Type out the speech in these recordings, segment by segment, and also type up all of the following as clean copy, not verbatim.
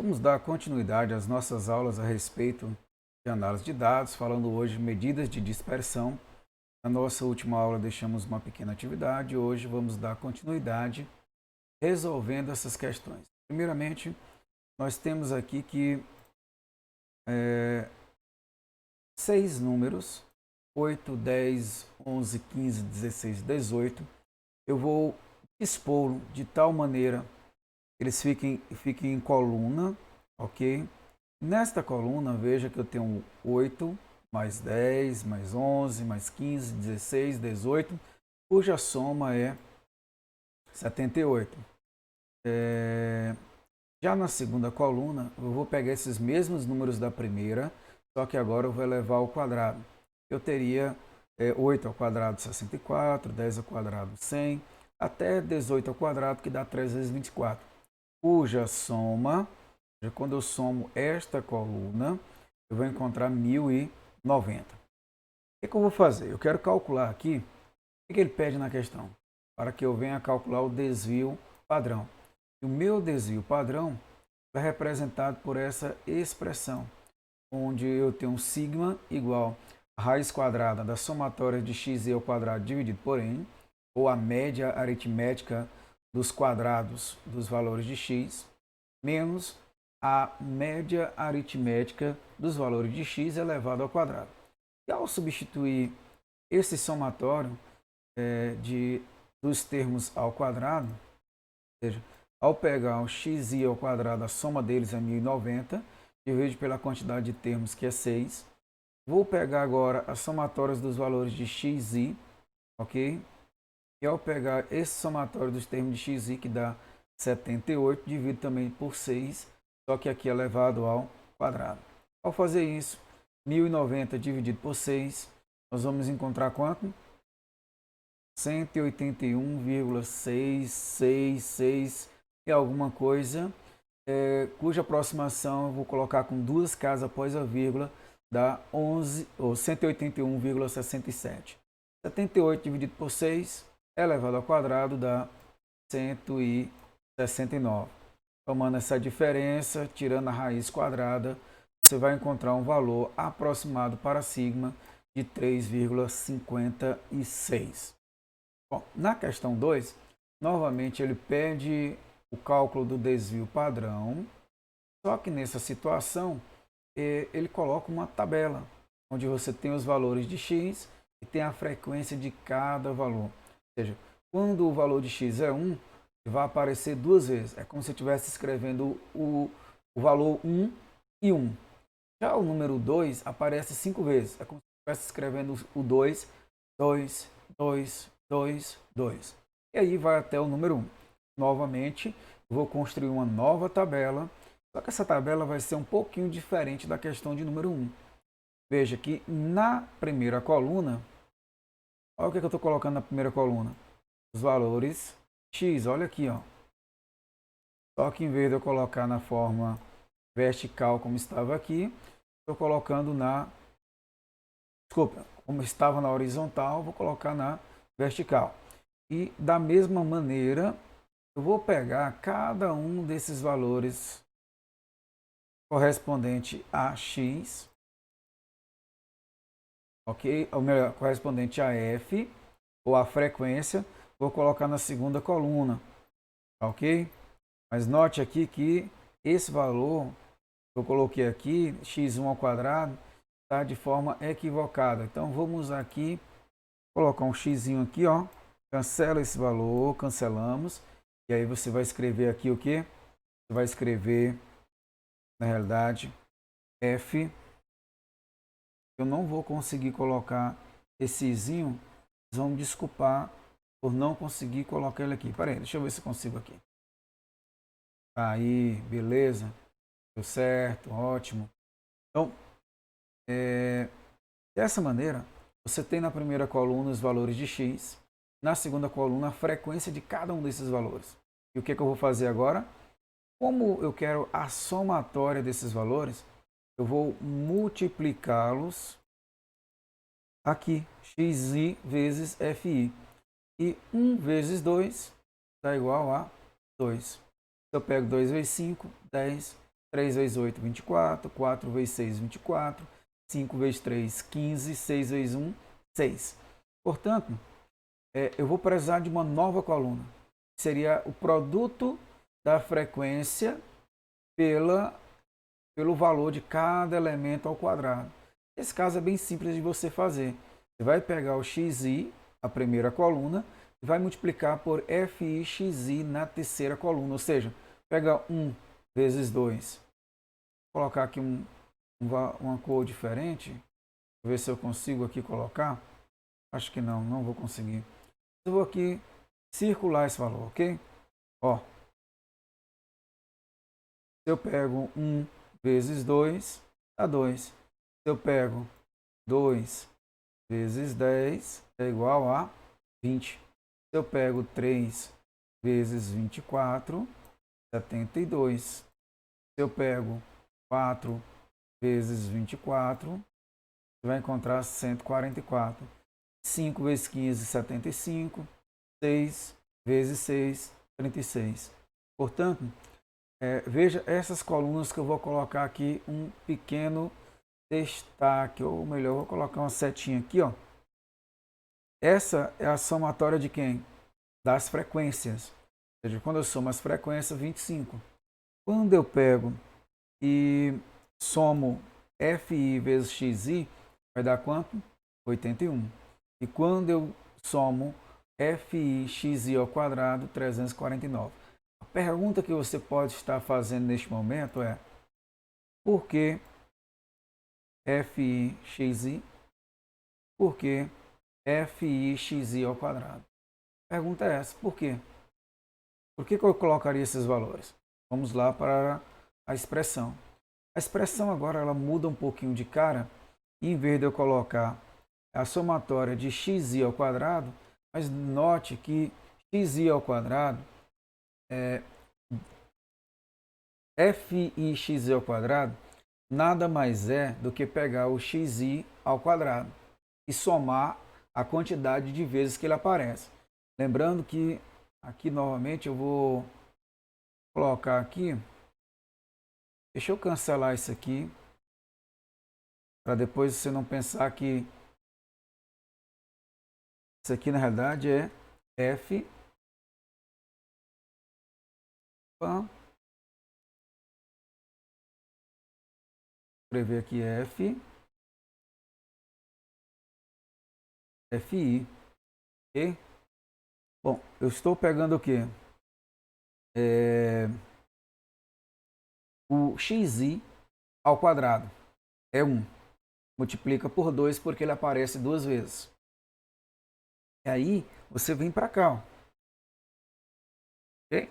Vamos dar continuidade às nossas aulas a respeito de análise de dados, falando hoje de medidas de dispersão. Na nossa última aula deixamos uma pequena atividade, hoje vamos dar continuidade resolvendo essas questões. Primeiramente, nós temos aqui que 6 números, 8, 10, 11, 15, 16, 18. Eu vou expô-lo de tal maneira que eles fiquem em coluna, ok? Nesta coluna, veja que eu tenho 8, mais 10, mais 11, mais 15, 16, 18, cuja soma é 78. Já na segunda coluna, eu vou pegar esses mesmos números da primeira, só que agora eu vou elevar ao quadrado. Eu teria 8 ao quadrado 64, 10 ao quadrado 100, até 18 ao quadrado, que dá 3 vezes 24, cuja soma, quando eu somo esta coluna, eu vou encontrar 1090. O que eu vou fazer? Eu quero calcular aqui, o que ele pede na questão? Para que eu venha calcular o desvio padrão. E o meu desvio padrão é representado por essa expressão, onde eu tenho sigma igual a raiz quadrada da somatória de x ao quadrado dividido por n, ou a média aritmética dos quadrados dos valores de x, menos a média aritmética dos valores de x elevado ao quadrado. E ao substituir esse somatório dos termos ao quadrado, ou seja, ao pegar o xi ao quadrado, a soma deles é 1090, dividido pela quantidade de termos, que é 6. Vou pegar agora as somatórias dos valores de xi, ok? E ao pegar esse somatório dos termos de xi, que dá 78, divido também por 6, só que aqui é elevado ao quadrado. Ao fazer isso, 1090 dividido por 6, nós vamos encontrar quanto? 181,666 e alguma coisa, cuja aproximação eu vou colocar com duas casas após a vírgula, dá 11, ou 181,67. 78 dividido por 6 elevado ao quadrado dá 169. Tomando essa diferença, tirando a raiz quadrada, você vai encontrar um valor aproximado para sigma de 3,56. Bom, na questão 2, novamente ele pede o cálculo do desvio padrão, só que nessa situação ele coloca uma tabela, onde você tem os valores de x e tem a frequência de cada valor. Ou seja, quando o valor de x é 1, vai aparecer duas vezes. É como se eu estivesse escrevendo o valor 1 e 1. Já o número 2 aparece 5 vezes. É como se eu estivesse escrevendo o 2, 2, 2, 2, 2. E aí vai até o número 1. Novamente, vou construir uma nova tabela, só que essa tabela vai ser um pouquinho diferente da questão de número 1. Veja que na primeira coluna, olha o que eu estou colocando na primeira coluna. Os valores x, olha aqui, ó. Só que em vez de eu colocar na forma vertical como estava aqui, estou colocando como estava na horizontal, vou colocar na vertical. E da mesma maneira, eu vou pegar cada um desses valores correspondente a x, ok? Ou melhor, correspondente a f, ou a frequência, vou colocar na segunda coluna, ok? Mas note aqui que esse valor que eu coloquei aqui, x1 ao quadrado, está de forma equivocada. Então vamos aqui colocar um x aqui, ó. Cancela esse valor, cancelamos. E aí você vai escrever aqui o quê? Você vai escrever, na realidade, f. Eu não vou conseguir colocar esse zinho. Vocês vão me desculpar por não conseguir colocar ele aqui. Pera aí, deixa eu ver se eu consigo aqui. Aí, beleza. Deu certo, ótimo. Então, dessa maneira, você tem na primeira coluna os valores de x, na segunda coluna a frequência de cada um desses valores. E o que eu vou fazer agora? Como eu quero a somatória desses valores, eu vou multiplicá-los aqui, xi vezes fi. E 1 vezes 2 dá igual a 2. Eu pego 2 vezes 5, 10. 3 vezes 8, 24. 4 vezes 6, 24. 5 vezes 3, 15. 6 vezes 1, 6. Portanto, eu vou precisar de uma nova coluna. Seria o produto da frequência pelo valor de cada elemento ao quadrado. Esse caso é bem simples de você fazer. Você vai pegar o xi, a primeira coluna, e vai multiplicar por fixi na terceira coluna. Ou seja, pega 1 vezes 2. Vou colocar aqui uma cor diferente. Vou ver se eu consigo aqui colocar. Acho que não vou conseguir. Eu vou aqui circular esse valor, ok? Ó, se eu pego 1 vezes 2, dá 2. Se eu pego 2 vezes 10, é igual a 20. Se eu pego 3 vezes 24, 72. Se eu pego 4 vezes 24, você vai encontrar 144. 5 vezes 15, 75. 6 vezes 6, 36. Portanto, veja essas colunas que eu vou colocar aqui um pequeno destaque, ou melhor, vou colocar uma setinha aqui, ó. Essa é a somatória de quem? Das frequências. Ou seja, quando eu somo as frequências, 25. Quando eu pego e somo fi vezes xi, vai dar quanto? 81. E quando eu somo fixi ao quadrado, 349. A pergunta que você pode estar fazendo neste momento é: por que fixi? Por que fixi ao quadrado? A pergunta é essa: por quê? Por que eu colocaria esses valores? Vamos lá para a expressão. A expressão agora ela muda um pouquinho de cara. Em vez de eu colocar a somatória de xi ao quadrado, mas note que xi ao quadrado, fix ao quadrado, nada mais é do que pegar o xi ao quadrado e somar a quantidade de vezes que ele aparece. Lembrando que aqui novamente eu vou colocar aqui, deixa eu cancelar isso aqui, para depois você não pensar que isso aqui na realidade é f. Escrever aqui F, FI. Ok? Bom, eu estou pegando o quê? O xi ao quadrado é 1. Multiplica por 2 porque ele aparece duas vezes. E aí você vem para cá. Ó. Ok?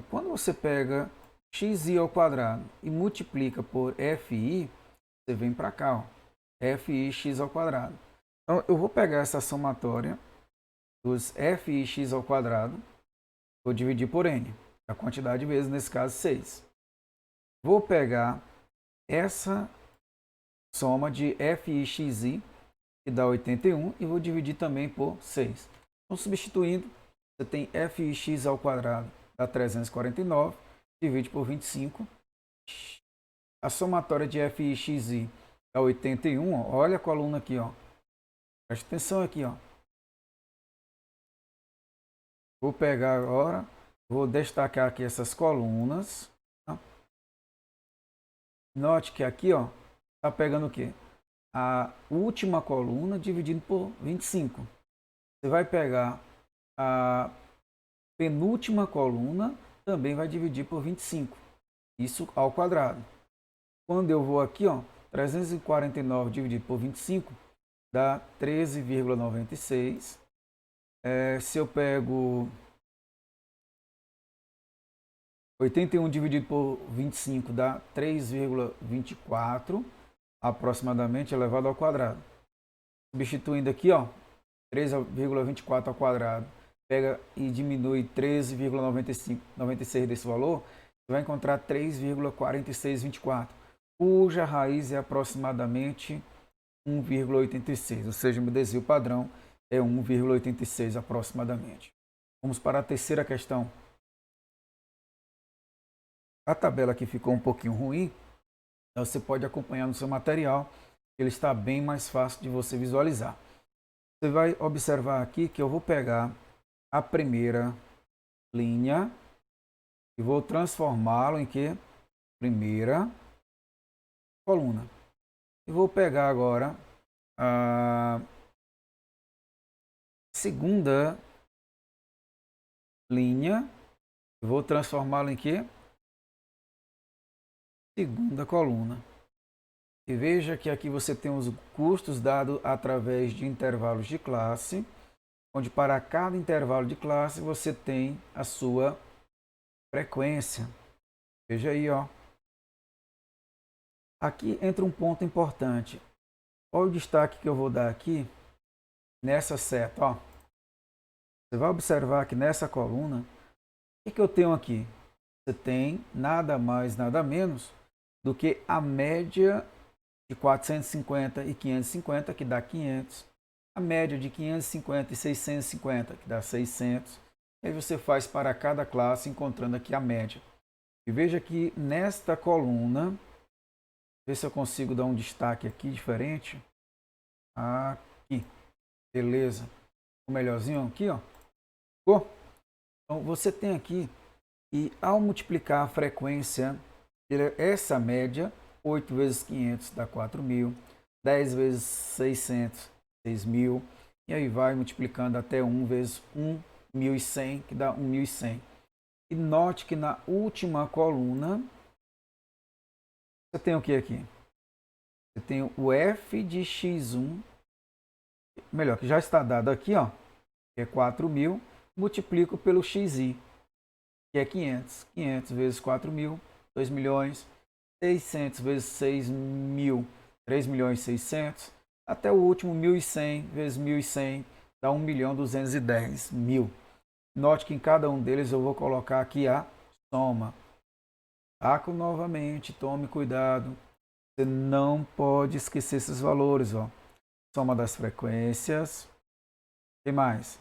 Quando você pega xi ao quadrado e multiplica por fi, você vem para cá. Ó. Fix ao quadrado. Então eu vou pegar essa somatória dos fx ao quadrado, vou dividir por n, a quantidade de vezes, nesse caso 6. Vou pegar essa soma de fixi, que dá 81, e vou dividir também por 6. Então, substituindo, você tem fx ao quadrado, dá 349, divide por 25. A somatória de fxi dá 81, ó. Olha a coluna aqui, ó. Preste atenção aqui, ó. Vou pegar agora, vou destacar aqui essas colunas. Tá? Note que aqui, ó, tá pegando o quê? A última coluna dividido por 25. Você vai pegar a penúltima coluna, também vai dividir por 25. Isso ao quadrado. Quando eu vou aqui, ó, 349 dividido por 25 dá 13,96. Se eu pego 81 dividido por 25 dá 3,24 aproximadamente elevado ao quadrado. Substituindo aqui, ó, 3,24 ao quadrado, pega e diminui 13,96 desse valor, você vai encontrar 3,4624, cuja raiz é aproximadamente 1,86, ou seja, meu desvio padrão é 1,86 aproximadamente. Vamos para a terceira questão. A tabela aqui ficou um pouquinho ruim, então você pode acompanhar no seu material, ele está bem mais fácil de você visualizar. Você vai observar aqui que eu vou pegar a primeira linha e vou transformá-lo em que? Primeira coluna. E vou pegar agora a segunda linha e vou transformá-lo em que? Segunda coluna. E veja que aqui você tem os custos dados através de intervalos de classe, onde para cada intervalo de classe você tem a sua frequência. Veja aí, ó. Aqui entra um ponto importante. Olha o destaque que eu vou dar aqui nessa seta, ó. Você vai observar que nessa coluna, o que eu tenho aqui? Você tem nada mais, nada menos do que a média de 450 e 550, que dá 500. A média de 550 e 650, que dá 600. E aí você faz para cada classe, encontrando aqui a média. E veja que nesta coluna, ver se eu consigo dar um destaque aqui diferente. Aqui, beleza. O melhorzinho aqui, ó. Então você tem aqui, e ao multiplicar a frequência, essa média, 8 vezes 500 dá 4.000, 10 vezes 600, 6.000, e aí vai multiplicando até 1 vezes 1.100, que dá 1.100. E note que na última coluna, você tem o que aqui? Você tem o f de x1, melhor, que já está dado aqui, ó, que é 4.000, multiplico pelo xi, que é 500. 500 vezes 4.000, 2 milhões. 600 vezes 6.000, 3 milhões e 600. Até o último, 1.100 vezes 1.100, dá 1.210.000. Note que em cada um deles eu vou colocar aqui a soma. Taco novamente, tome cuidado. Você não pode esquecer esses valores, ó. Soma das frequências. O que mais?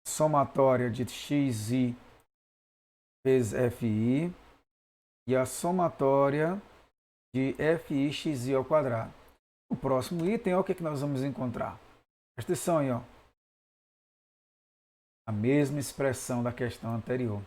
Somatória de xi vezes fi. E a somatória de fi xi ao quadrado. O próximo item, ó, o que nós vamos encontrar? Presta atenção aí, ó. A mesma expressão da questão anterior.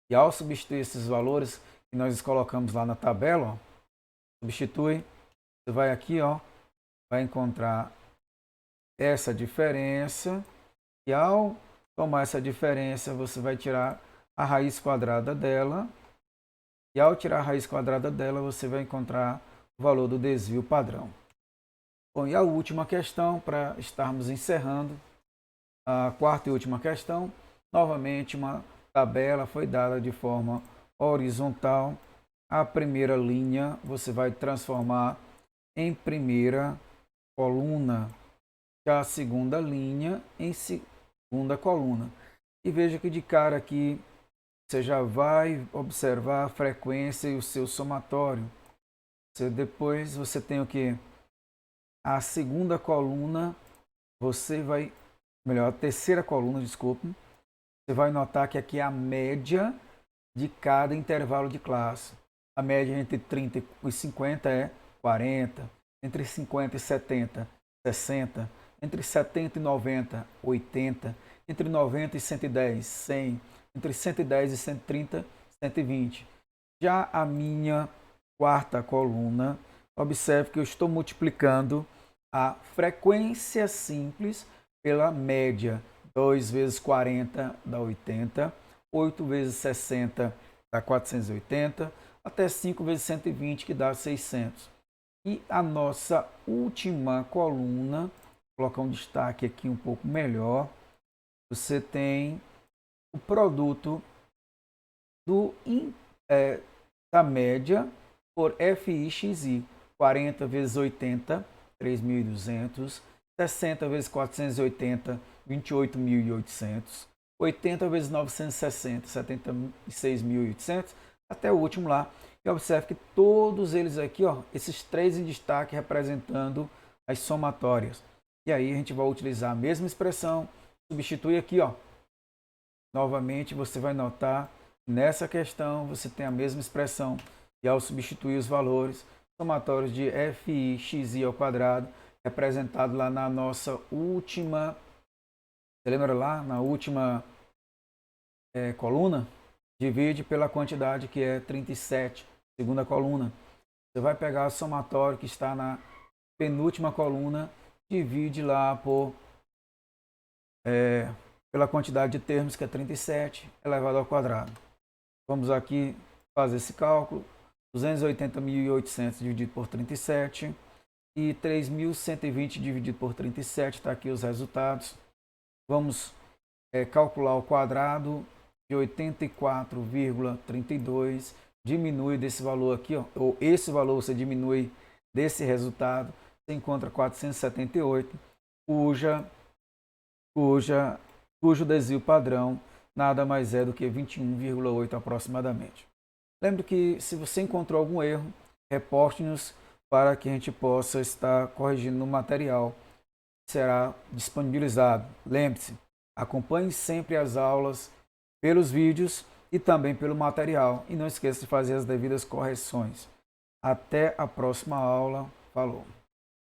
E ao substituir esses valores que nós colocamos lá na tabela, ó, substitui, você vai aqui, ó, vai encontrar essa diferença. E ao tomar essa diferença, você vai tirar a raiz quadrada dela. E ao tirar a raiz quadrada dela, você vai encontrar o valor do desvio padrão. Bom, e a última questão, para estarmos encerrando, a quarta e última questão, novamente uma tabela foi dada de forma horizontal. A primeira linha você vai transformar em primeira coluna, já a segunda linha em segunda coluna. E veja que de cara aqui, você já vai observar a frequência e o seu somatório. Depois você tem o que? A segunda coluna, você vai, melhor, a terceira coluna, desculpe, você vai notar que aqui é a média de cada intervalo de classe. A média entre 30 e 50 é 40, entre 50 e 70, 60, entre 70 e 90, 80, entre 90 e 110, 100, entre 110 e 130, 120. Já a minha quarta coluna, observe que eu estou multiplicando a frequência simples pela média. 2 vezes 40 dá 80, 8 vezes 60 dá 480, até 5 vezes 120 que dá 600. E a nossa última coluna, vou colocar um destaque aqui um pouco melhor, você tem o produto da média por fi xi. 40 vezes 80, 3.200. 60 vezes 480, 28.800. 80 vezes 960, 76.800. Até o último lá. E observe que todos eles aqui, ó, esses três em destaque representando as somatórias. E aí a gente vai utilizar a mesma expressão, substitui aqui, ó. Novamente você vai notar Nessa questão, você tem a mesma expressão e ao substituir os valores, somatórios de fi xi ao quadrado, representado lá na nossa última, você lembra lá, na última coluna? Divide pela quantidade que é 37, segunda coluna. Você vai pegar o somatório que está na penúltima coluna, divide lá pela quantidade de termos, que é 37, elevado ao quadrado. Vamos aqui fazer esse cálculo. 280.800 dividido por 37 e 3.120 dividido por 37, está aqui os resultados. Vamos calcular o quadrado de 84,32, diminui desse valor aqui, ó, ou esse valor você diminui desse resultado, você encontra 478, cujo desvio padrão nada mais é do que 21,8 aproximadamente. Lembre que se você encontrou algum erro, reporte-nos para que a gente possa estar corrigindo no material que será disponibilizado. Lembre-se, acompanhe sempre as aulas pelos vídeos e também pelo material. E não esqueça de fazer as devidas correções. Até a próxima aula. Falou!